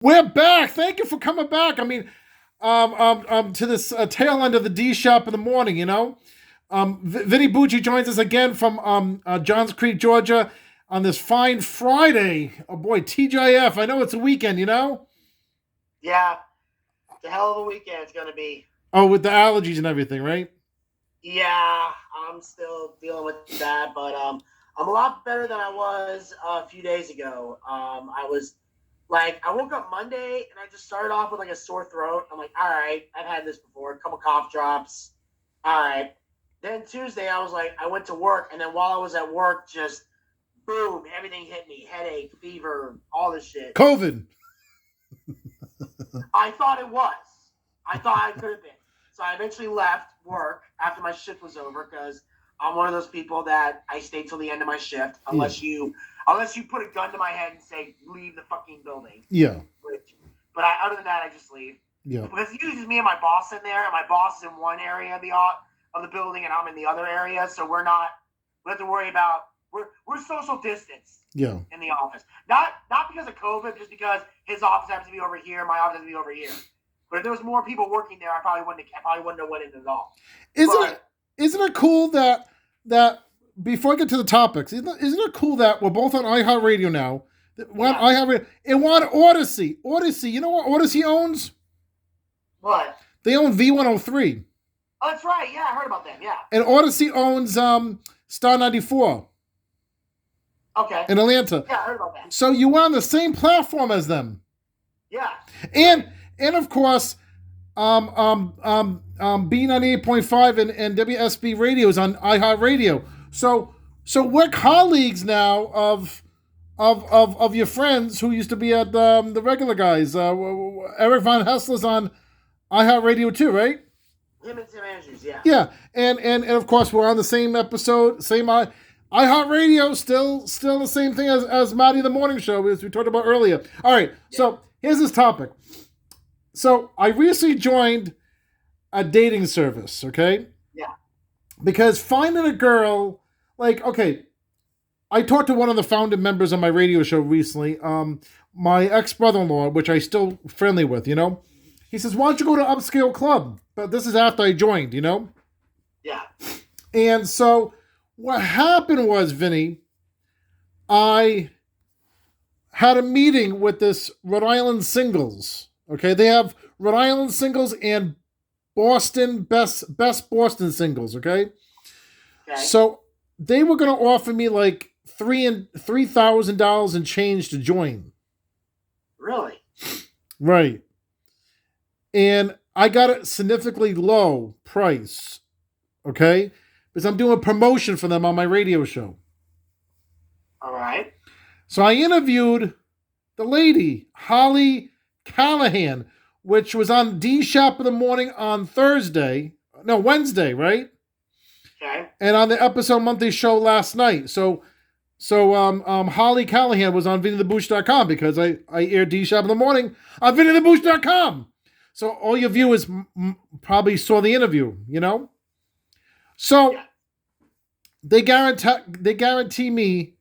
We're back. Thank you for coming back. I mean, to this tail end of the D Shop in the morning. Vinny Bucci joins us again from Johns Creek, Georgia, on this fine Friday. Oh boy, TGIF. I know it's a weekend. Yeah, it's a hell of a weekend it's gonna be. Oh, with the allergies and everything, right? Yeah, I'm still dealing with that, but I'm a lot better than I was a few days ago. I was like, I woke up Monday and I just started off with like a sore throat. I'm like, all right, I've had this before, a couple cough drops. All right. Then Tuesday, I was like, I went to work, and then while I was at work, just boom, everything hit me: headache, fever, all this shit. COVID. I thought it was. I thought I could have been. So I eventually left work after my shift was over because I'm one of those people that I stay till the end of my shift unless you put a gun to my head and say leave the fucking building. Yeah. But other than that, I just leave. Yeah. Because it's usually me and my boss in there, and my boss is in one area of the building, and I'm in the other area, so we have to worry about we're social distance. Yeah. In the office, not because of COVID, just because his office happens to be over here, my office happens to be over here. But if there was more people working there, I probably wouldn't have went in at all. Isn't it cool that before I get to the topics, isn't it cool that we're both on iHeartRadio now? We're on iHeartRadio and we're on Odyssey. Odyssey, you know what Odyssey owns? What? They own V103. Oh, that's right. Yeah, I heard about them. Yeah. And Odyssey owns Star 94. Okay. In Atlanta. Yeah, I heard about that. So you were on the same platform as them. Yeah. And of course, B98.5 and WSB radios on iHeartRadio. So we're colleagues now of your friends who used to be at the regular guys. Eric Von Hessler's on iHeartRadio too, right? Him and Tim Andrews, yeah. Yeah, and of course we're on the same episode, same iHeartRadio, still the same thing as Maddie the Morning Show, as we talked about earlier. All right, so here's this topic. So I recently joined a dating service, okay? Yeah. Because finding a girl, I talked to one of the founding members of my radio show recently, my ex-brother-in-law, which I still friendly with, He says, why don't you go to Upscale Club? But this is after I joined, Yeah. And so what happened was, Vinny, I had a meeting with this Rhode Island Singles. Okay, they have Rhode Island Singles and Boston best Boston Singles. Okay, so they were going to offer me like $3,000 in change to join. Really? Right. And I got a significantly low price. Okay, because I'm doing a promotion for them on my radio show. All right. So I interviewed the lady, Holly Callahan, which was on D Shop in the Morning on Wednesday, right? Okay. And on the episode monthly show last night. So Holly Callahan was on VinnyTheBoosh.com because I air D Shop in the Morning on VinnyTheBoosh.com. So all your viewers probably saw the interview, So they guarantee me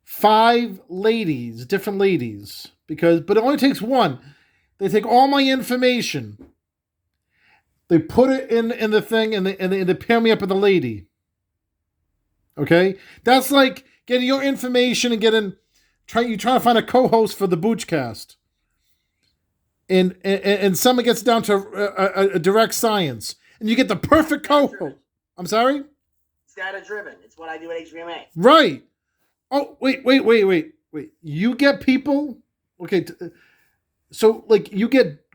5 ladies, different ladies, but it only takes one. They take all my information, they put it in the thing, and they pair me up with a lady. Okay, that's like getting your information and trying to find a co-host for the Boochcast, and someone gets down to a direct science, and you get the perfect co-host. I'm sorry. It's data driven. It's what I do at HVMA. Right. Oh, wait. You get people? Okay. So, you get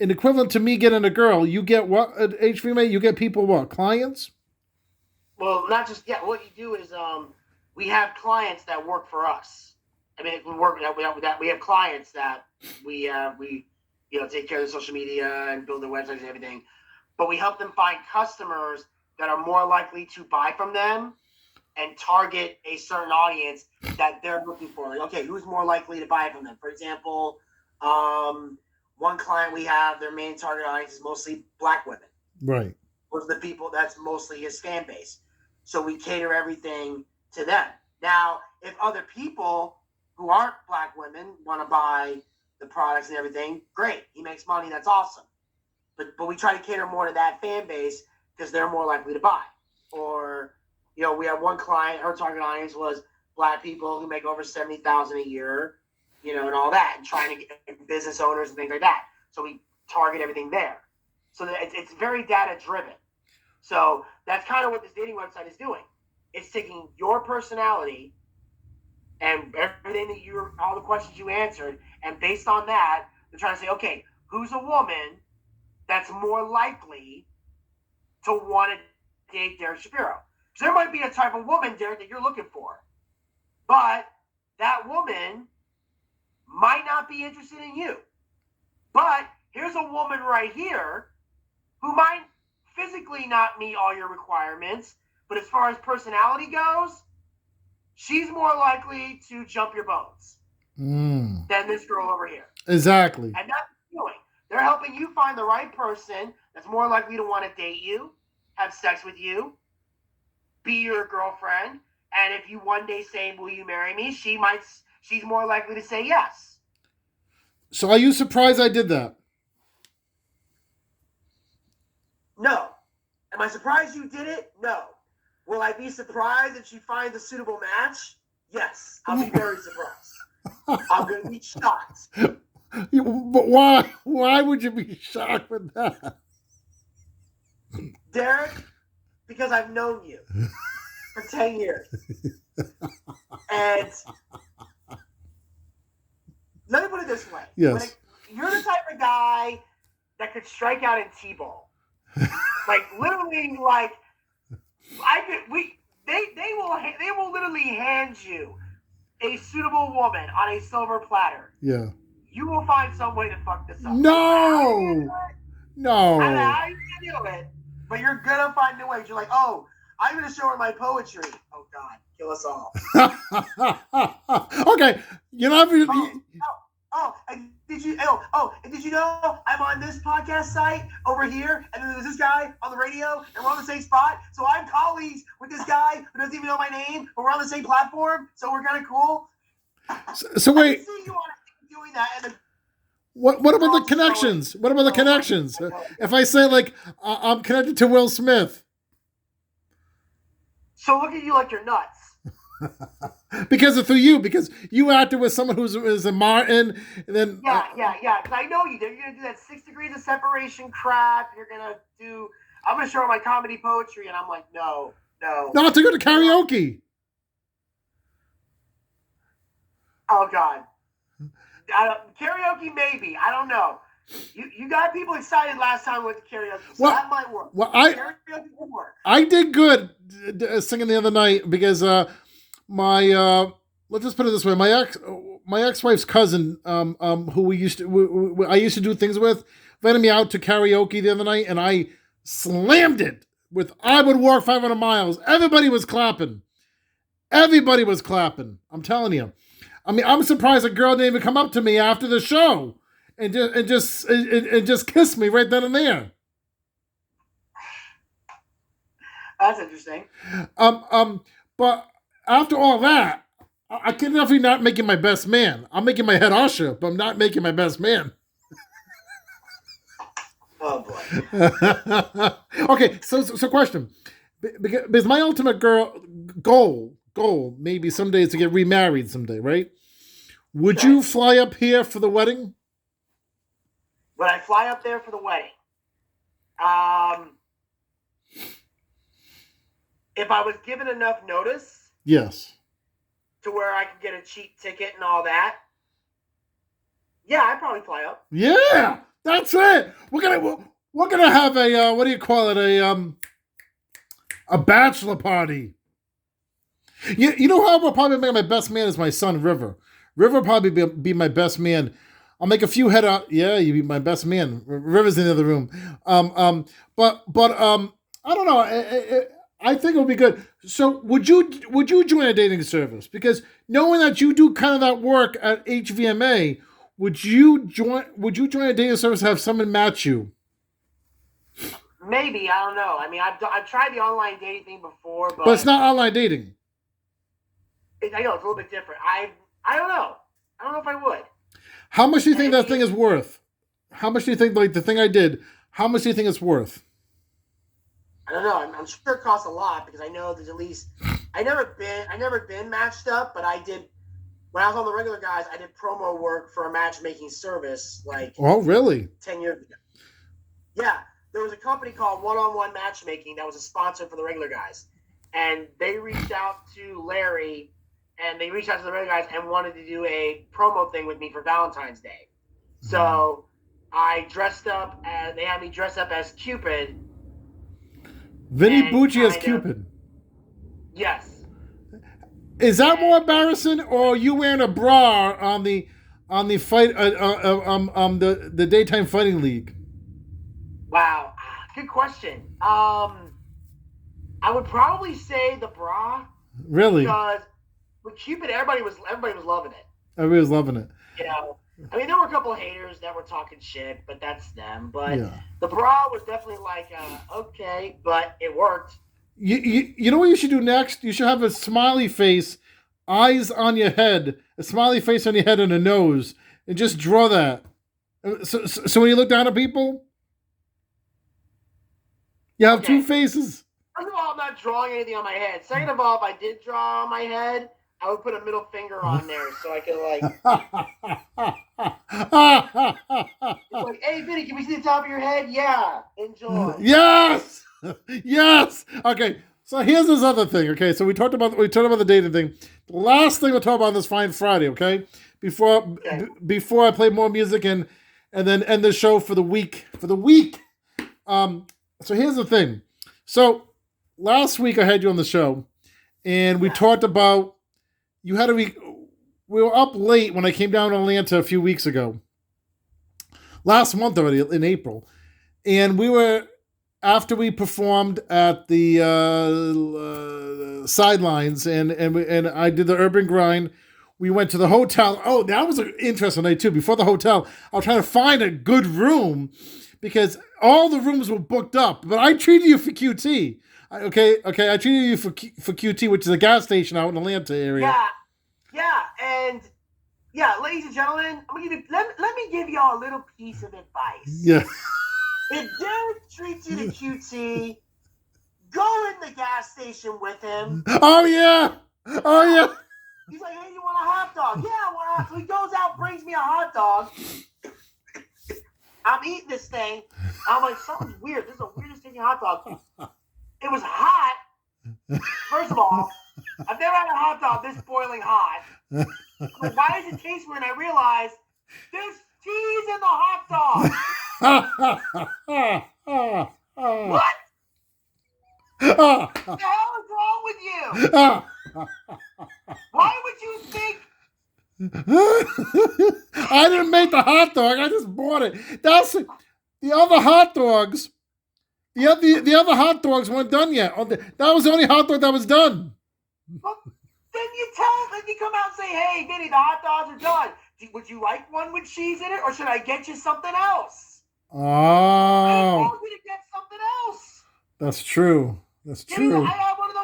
an equivalent to me getting a girl. You get what at HVMA? You get people what? Clients? Well, not just, what you do is we have clients that work for us. I mean, we have clients that we take care of the social media and build their websites and everything. But we help them find customers that are more likely to buy from them and target a certain audience that they're looking for. Like, okay, who's more likely to buy from them? For example, one client we have, their main target audience is mostly Black women. Right. Was the people that's mostly his fan base. So we cater everything to them. Now, if other people who aren't Black women want to buy the products and everything, great. He makes money. That's awesome. But we try to cater more to that fan base because they're more likely to buy. Or, we have one client, her target audience was Black people who make over $70,000 a year, and all that, and trying to get business owners and things like that. So we target everything there. So it's very data driven. So that's kind of what this dating website is doing. It's taking your personality and everything that all the questions you answered, and based on that, they're trying to say, okay, who's a woman that's more likely to want to date Derek Shapiro? Because there might be a type of woman, Derek, that you're looking for, but that woman might not be interested in you. But here's a woman right here who might physically not meet all your requirements, but as far as personality goes, she's more likely to jump your bones than this girl over here. Exactly. And that's what they're doing. They're helping you find the right person that's more likely to want to date you, have sex with you, be your girlfriend. And if you one day say, will you marry me? She's more likely to say yes. So are you surprised I did that? No. Am I surprised you did it? No. Will I be surprised if she finds a suitable match? Yes. I'll be very surprised. I'm going to be shocked. But why? Why would you be shocked with that? Derek, because I've known you for 10 years. And let me put it this way. Yes. You're the type of guy that could strike out in T-ball. Literally, they will literally hand you a suitable woman on a silver platter. Yeah. You will find some way to fuck this up. No. No. I don't know how you can do it, but you're gonna find new ways. You're like, oh, I'm gonna show her my poetry. Oh God, kill us all. Okay, you're not. And did you know I'm on this podcast site over here, and then there's this guy on the radio, and we're on the same spot. So I'm colleagues with this guy who doesn't even know my name, but we're on the same platform, so we're kind of cool. So wait. I see you on doing that, and what about the connections? What about the connections? If I say I'm connected to Will Smith, so look at you like you're nuts. Because through you, because you acted with someone who's a Martin, and then yeah. Because I know you. You're gonna do that 6 degrees of separation crap. I'm gonna show her my comedy poetry, and I'm like, no. Not to go to karaoke. Oh God. Karaoke maybe. I don't know. You got people excited last time with karaoke, so that might work. Well, karaoke will work. I did good singing the other night because my let's just put it this way, my ex-wife's cousin, who I used to do things with, invited me out to karaoke the other night, and I slammed it with "I Would Walk 500 Miles." Everybody was clapping. I'm telling you. I mean, I'm surprised a girl didn't even come up to me after the show and just kiss me right then and there. That's interesting. But after all that, I can definitely not making my best man. I'm making my head usher, but I'm not making my best man. Oh boy. Okay, so question, because my ultimate goal maybe someday is to get remarried someday, right? Would you fly up here for the wedding? Would I fly up there for the wedding? If I was given enough notice, yes, to where I could get a cheap ticket and all that, yeah, I'd probably fly up. Yeah, that's it. We're gonna have a what do you call it, a bachelor party. You know how I'll probably make my best man is my son River. River will probably be my best man. I'll make a few head out. Yeah, you be my best man. River's in the other room. But I don't know. I think it would be good. So would you join a dating service? Because knowing that you do kind of that work at HVMA, would you join a dating service to have someone match you? Maybe, I don't know. I mean, I've tried the online dating thing before, but it's not online dating. I know it's a little bit different. I don't know. I don't know if I would. How much do you think And that thing is worth? How much do you think, like the thing I did? How much do you think it's worth? I don't know. I'm sure it costs a lot because I know there's at least I never been matched up, but I did when I was on the regular guys. I did promo work for a matchmaking service like Oh, really? 10 years ago. Yeah, there was a company called One on One Matchmaking that was a sponsor for the regular guys, and they reached out to Larry, and they reached out to the regular guys and wanted to do a promo thing with me for Valentine's Day. So I dressed up as they had me dress up as Cupid. Vinny And Bucci as kind of- Cupid. Yes. Is that more embarrassing, or are you wearing a bra on the fight the daytime fighting league? Wow. Good question. I would probably say the bra Really? because with Cupid, everybody was loving it. Everybody was loving it. You know, I mean, there were a couple of haters that were talking shit, but that's them. But Yeah. the bra was definitely like, okay, but it worked. You know what you should do next? You should have a smiley face, eyes on your head, a smiley face on your head and a nose, and just draw that. So when you look down at people, you have two faces. First of all, I'm not drawing anything on my head. Second of all, if I did draw on my head, I would put a middle finger on there so I could like, hey, Vinny, can we see the top of your head? Yeah, enjoy. Yes, yes. Okay, so here's this other thing. Okay, so we talked about the dating thing. The last thing we'll talk about on this fine Friday. Okay, before I play more music and then end the show for the week. So here's the thing. So last week I had you on the show, and we talked about you had to be. We were up late when I came down to Atlanta a few weeks ago. Last month already, in April. And we were, after we performed at the sidelines and I did the urban grind, we went to the hotel. Oh, that was an interesting night too. Before the hotel, I was trying to find a good room because all the rooms were booked up. But I treated you for QT. Okay, I treated you for QT, which is a gas station out in the Atlanta area. Yeah, and ladies and gentlemen, I'm gonna give you, let me give y'all a little piece of advice. Yeah. If Derek treats you to QT, go in the gas station with him. Oh yeah. He's like, hey, you want a hot dog? Yeah, I want a hot dog. So he goes out, brings me a hot dog. I'm eating this thing. I'm like, something's weird. This is the weirdest tasting hot dog. It was hot. First of all, I've never had a hot dog this boiling hot. I'm like, why does it taste weird? And I realized there's cheese in the hot dog. What? What the hell is wrong with you? Why would you think? I didn't make the hot dog. I just bought it. That's the other hot dogs. The other hot dogs weren't done yet. That was the only hot dog that was done. Well, then you come out and say, hey, Vinny, the hot dogs are done. Would you like one with cheese in it, or should I get you something else? Oh. I told you to get something else. That's true. I have one of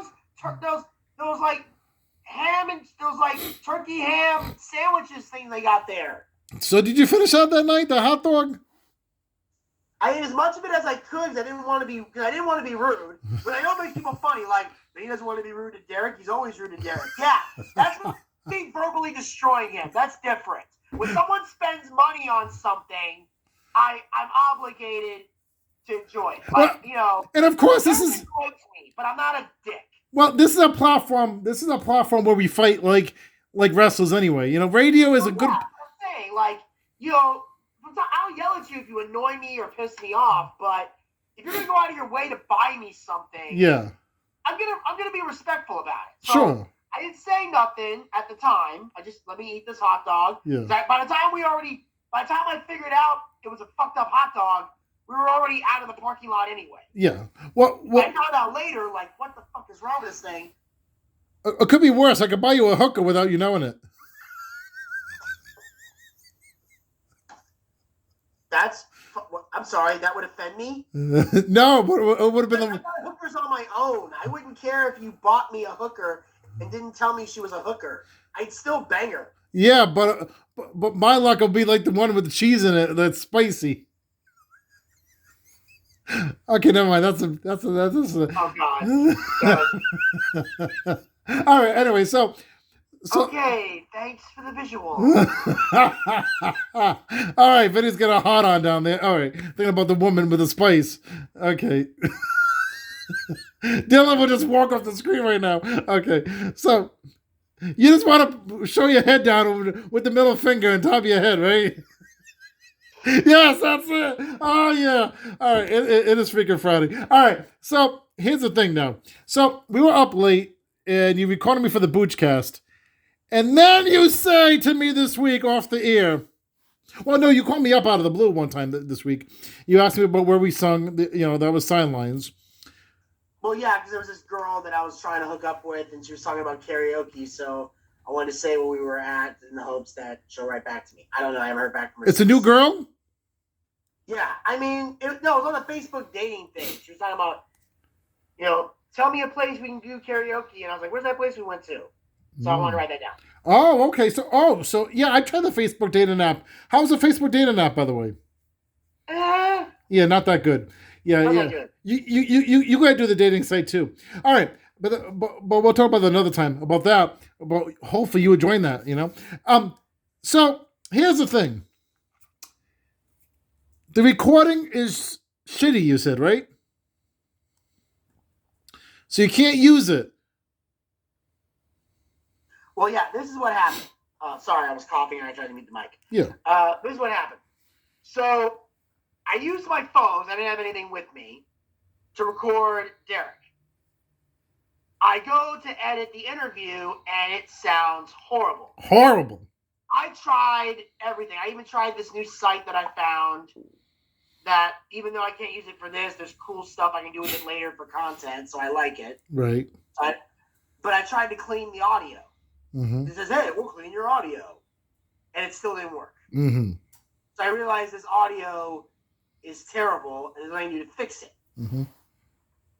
those like ham and those like turkey ham sandwiches things they got there. So did you finish out that night, the hot dog? I ate as much of it as I could because I didn't want to be rude. But I know it makes people funny. Like, he doesn't want to be rude to Derek. He's always rude to Derek. Yeah, that's me verbally destroying him. That's different. When someone spends money on something, I'm obligated to enjoy it. Like, and of course this is. But I'm not a dick. Well, this is a platform. This is a platform where we fight like wrestlers anyway. Radio is a good. I'm saying, I'll yell at you if you annoy me or piss me off, but if you're gonna go out of your way to buy me something, I'm gonna be respectful about it. So sure. I didn't say nothing at the time. I just let me eat this hot dog. Yeah. By the time I figured out it was a fucked up hot dog, we were already out of the parking lot anyway. Yeah. What? I found out later, like, what the fuck is wrong with this thing? It could be worse. I could buy you a hooker without you knowing it. I'm sorry, that would offend me? No, but it would have been. I got hookers on my own. I wouldn't care if you bought me a hooker and didn't tell me she was a hooker. I'd still bang her. Yeah, but my luck will be like the one with the cheese in it that's spicy. Okay, never mind. That's a Oh God. But, all right. Anyway, so okay, thanks for the visual. all right, Vinny's got a hot on down there. All right, thinking about the woman with the spice. Okay. Dylan will just walk off the screen right now. Okay, so you just want to show your head down with the middle finger on top of your head, right? Yes, that's it. Oh yeah. All right, it is freaking Friday. All right, so here's the thing now. So we were up late, and you recorded me for the Boochcast, and then you say to me this week off the air. Well, no, you called me up out of the blue one time this week. You asked me about where we sung. That was Sign Lines. Well, yeah, because there was this girl that I was trying to hook up with, and she was talking about karaoke, so I wanted to say where we were at in the hopes that she'll write back to me. I don't know. I haven't heard back from her. It's a new girl? Yeah. I mean, it was on the Facebook dating thing. She was talking about, tell me a place we can do karaoke. And I was like, where's that place we went to? So I wanted to write that down. Oh, okay. So yeah, I tried the Facebook dating app. How's the Facebook dating app, by the way? Yeah, not that good. Yeah, not yeah. That good. You go ahead and do the dating site too. All right, but we'll talk about that another time about that. About hopefully you would join that. So here's the thing. The recording is shitty. You said, right? So you can't use it. Well, yeah. This is what happened. Sorry, I was coughing and I tried to mute the mic. Yeah. This is what happened. So I used my phones. I didn't have anything with me to record Derek. I go to edit the interview and it sounds horrible. Horrible. I tried everything. I even tried this new site that I found that even though I can't use it for this, there's cool stuff I can do with it later for content, so I like it. Right. But I tried to clean the audio. Mm-hmm. It says, hey, we'll clean your audio. And it still didn't work. Mm-hmm. So I realized this audio is terrible and I need you to fix it. Mm-hmm.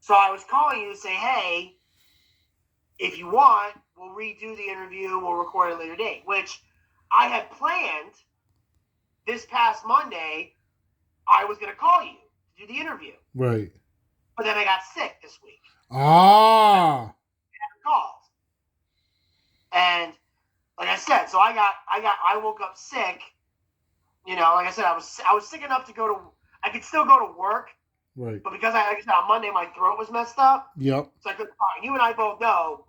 So I was calling you to say, hey, if you want, we'll redo the interview. We'll record it a later date, which I had planned this past Monday. I was going to call you to do the interview. Right. But then I got sick this week. Ah. Calls. And like I said, so I woke up sick. Like I said, I was sick enough to I could still go to work. Right. But because like I said, on Monday my throat was messed up. Yep. So I couldn't talk. You and I both know,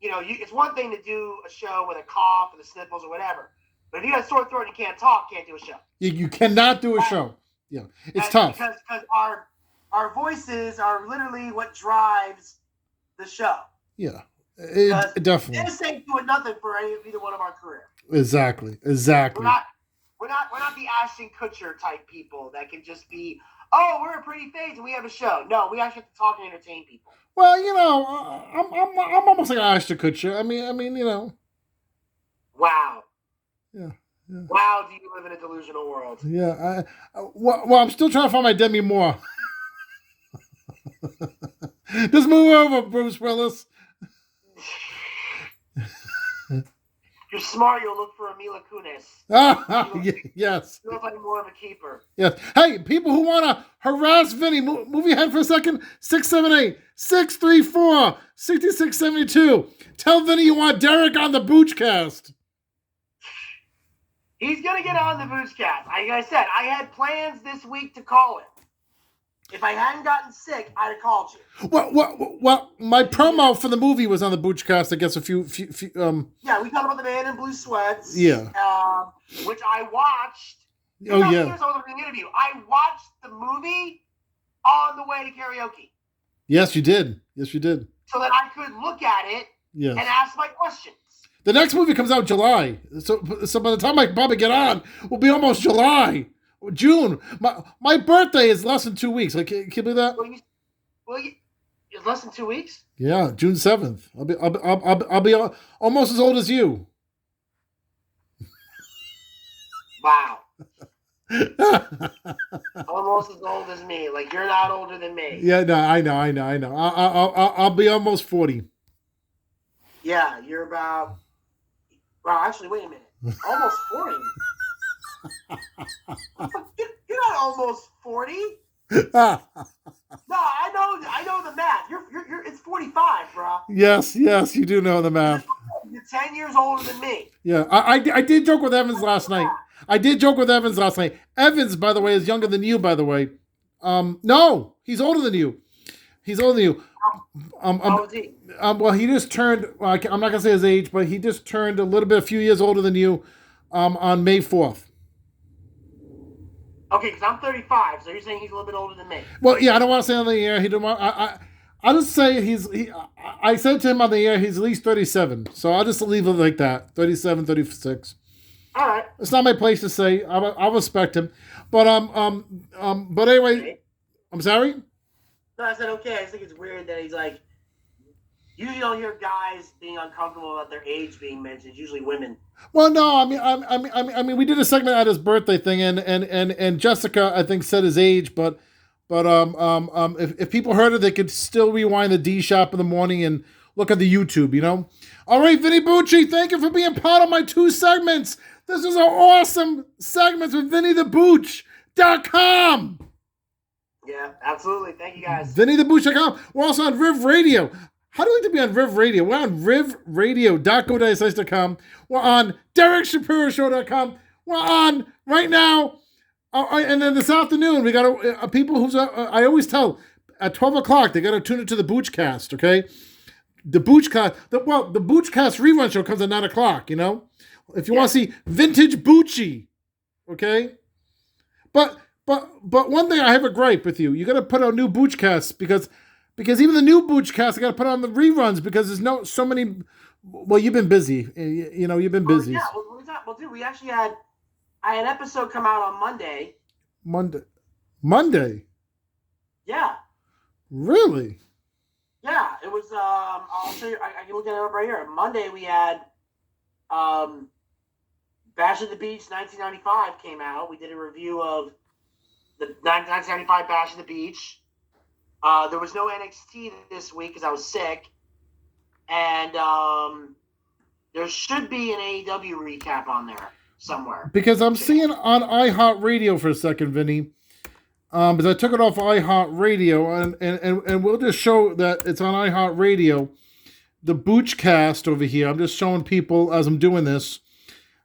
it's one thing to do a show with a cough or the sniffles or whatever. But if you got a sore throat and you can't talk, can't do a show. You cannot do a show. Yeah. It's tough. Because our voices are literally what drives the show. Yeah. Definitely. This ain't doing nothing for either one of our career. Exactly. We're not the Ashton Kutcher type people that can just be, oh, we're a pretty face and we have a show. No, we actually have to talk and entertain people. Well, I'm almost like Ashton Kutcher. I mean. Wow. Yeah. Wow, do you live in a delusional world? Yeah. Well, I'm still trying to find my Demi Moore. Just move over, Bruce Willis. You're smart. You'll look for a Mila Kunis. Yes. You look like more of a keeper. Yes. Hey, people who want to harass Vinny, move your head for a second. 678-634-6672. Tell Vinny you want Derek on the Boochcast. He's going to get on the Boochcast. Like I said, I had plans this week to call him. If I hadn't gotten sick, I'd have called you. Well, my promo for the movie was on the Boochcast. I guess a few. Yeah, we talked about the man in blue sweats. Yeah. Which I watched. Oh yeah. Here's the interview. I watched the movie on the way to karaoke. Yes, you did. Yes, you did. So that I could look at it. Yes. And ask my questions. The next movie comes out July. So by the time I probably get on, we'll be almost July. June. My birthday is less than 2 weeks. Like, can you believe that? It's less than 2 weeks. Yeah, June 7th. I'll be almost as old as you. Wow. Almost as old as me. Like, you're not older than me. Yeah, no, I know. I'll be almost 40. Yeah, you're about. Wow, actually, wait a minute. Almost 40. You're not almost 40. No, I know the math. It's 45, bro. Yes, you do know the math. You're 10 years older than me. Yeah, I did joke with Evans last night. Evans, by the way, is younger than you, by the way. No, he's older than you. How is he? Well, he just turned, I'm not going to say his age, but he just turned a few years older than you on May 4th. Okay, because I'm 35, so you're saying he's a little bit older than me. Well, yeah, I don't want to say on the air. I'll just say I said to him on the air he's at least 37. So I'll just leave it like that. 37, 36. All right. It's not my place to say. I'll respect him. But anyway, Okay. I'm sorry? No, I said okay. I just think it's weird that he's like, usually you don't hear guys being uncomfortable about their age being mentioned. It's usually women. Well, no, I mean, we did a segment at his birthday thing, and Jessica, I think, said his age, but if people heard it, they could still rewind the D Shop in the morning and look at the YouTube, you know. All right, Vinny Bucci, thank you for being part of my 2 segments. This was an awesome segment with VinnyTheBooch.com. Yeah, absolutely. Thank you guys. VinnyTheBooch.com. We're also on Riv Radio. How do you like to be on Riv Radio? We're on RivRadio.co.com. We're on DerekShapiroShow.com. We're on right now. And then this afternoon, we got people who's, I always tell, at 12 o'clock, they got to tune into the Boochcast, okay? The Boochcast, the Boochcast rerun show comes at 9 o'clock, you know? If you want to see vintage Bucci, okay? But one thing I have a gripe with you. You got to put out new Boochcasts because even the new Boochcasts, I got to put on the reruns because there's so many. Well, you've been busy. You know, you've been busy. Yeah, well, dude, we actually had an episode come out on Monday. Monday? Yeah. Really? Yeah, it was. I'll show you. I can look it up right here. Monday we had Bash at the Beach 1995 came out. We did a review of the 1995 Bash at the Beach. There was no NXT this week because I was sick. And there should be an AEW recap on there somewhere. Because I'm seeing on iHeartRadio for a second, Vinny. Because I took it off iHeartRadio, and we'll just show that it's on iHeartRadio. The Boochcast over here. I'm just showing people as I'm doing this.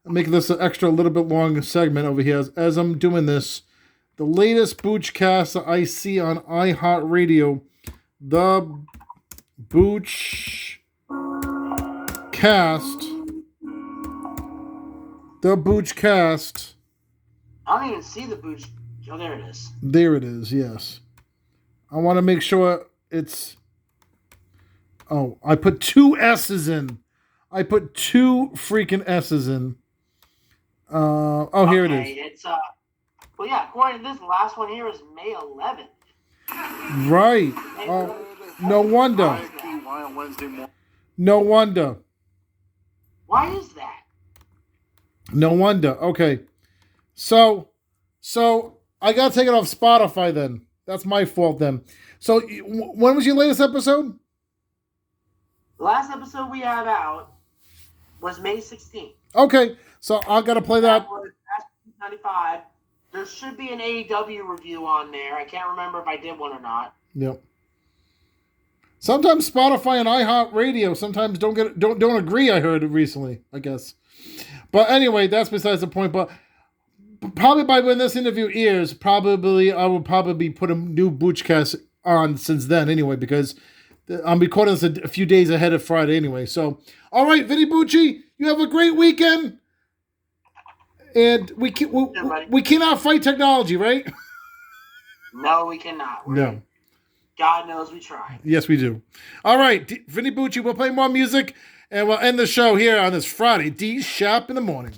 I'm making this an extra little bit long segment over here as I'm doing this. The latest Boochcast that I see on iHeartRadio. The Boochcast. The Boochcast. I don't even see the Booch. Oh, there it is. There it is, yes. I want to make sure it's... Oh, I put 2 S's in. I put 2 freaking S's in. Here it is. It's, well, yeah, according to this, the last one here is May 11th. Right. Oh, no wonder. No wonder. Why is that? No wonder. Okay. So I got to take it off Spotify then. That's my fault then. So when was your latest episode? The last episode we have out was May 16th. Okay. So I got to play that. That was 95. There should be an AEW review on there. I can't remember if I did one or not. Yep. Sometimes Spotify and iHeartRadio sometimes don't agree. I heard recently, I guess. But anyway, that's besides the point. But probably by when this interview airs, I will probably put a new Boochcast on since then anyway, because I'm recording this a few days ahead of Friday anyway. So, all right, Vinny Bucci, you have a great weekend. And we cannot fight technology, right? No, we cannot. No. God knows we try. Yes, we do. All right, Vinny Bucci, we'll play more music, and we'll end the show here on this Friday, D Shop in the morning.